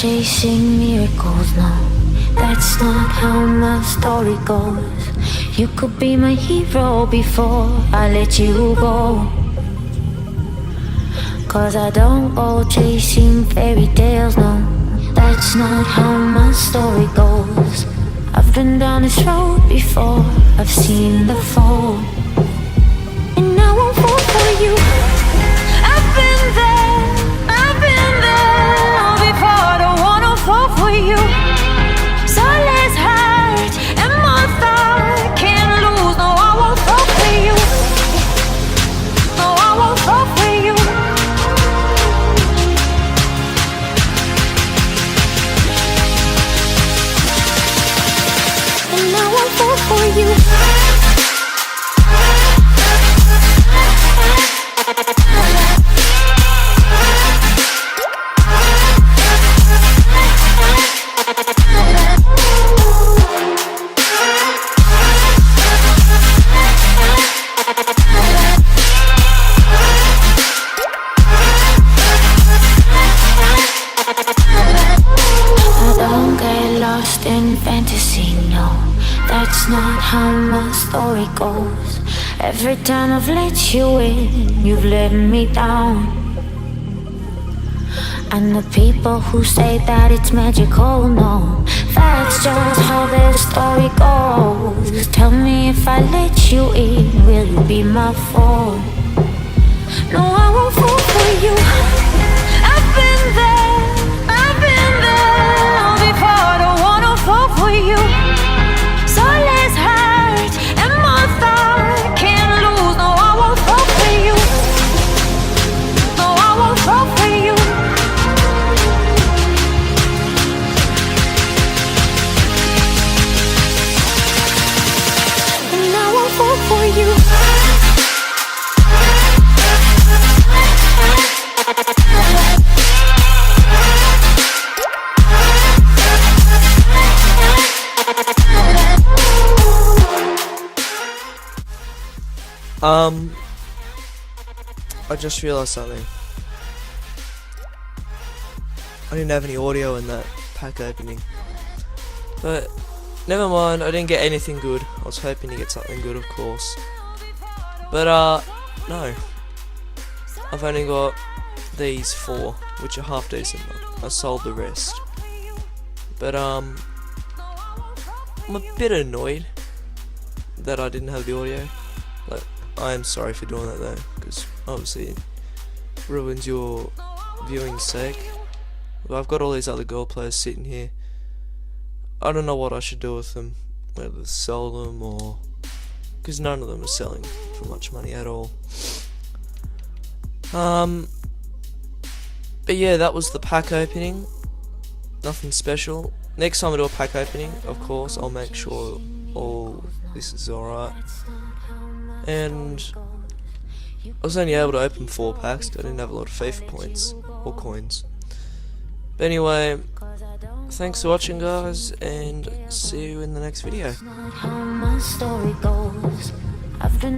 chasing miracles, no. That's not how my story goes. You could be my hero before I let you go. 'Cause I don't go chasing fairy tales, no. That's not how my story goes. I've been down this road before, I've seen the fall, and I won't fall for you. I've been there before. I don't wanna fall for you. So less heart and more thought, can't lose. No, I won't fall for you. No, I won't fall for you. And I won't fall for you. In fantasy, no, that's not how my story goes. Every time I've let you in, you've let me down. And the people who say that it's magical, no, that's just how their story goes. Tell me, if I let you in, will you be my foe? No, I won't fall for you. I've been there before. I don't wanna fall for you. So less heart and more thought, can't lose. No, I won't fall for you. No, I won't fall for you. And I won't fall for you. I just realised something. I didn't have any audio in that pack opening. But never mind, I didn't get anything good. I was hoping to get something good, of course. But no. I've only got these 4, which are half decent. I sold the rest. But I'm a bit annoyed that I didn't have the audio. Like, I am sorry for doing that though, because obviously it ruins your viewing's sake. But I've got all these other girl players sitting here. I don't know what I should do with them, whether sell them or... because none of them are selling for much money at all. But yeah, that was the pack opening. Nothing special. Next time I do a pack opening, of course, I'll make sure all this is alright. And I was only able to open 4 packs. I didn't have a lot of FIFA points or coins. But anyway, thanks for watching, guys, and see you in the next video.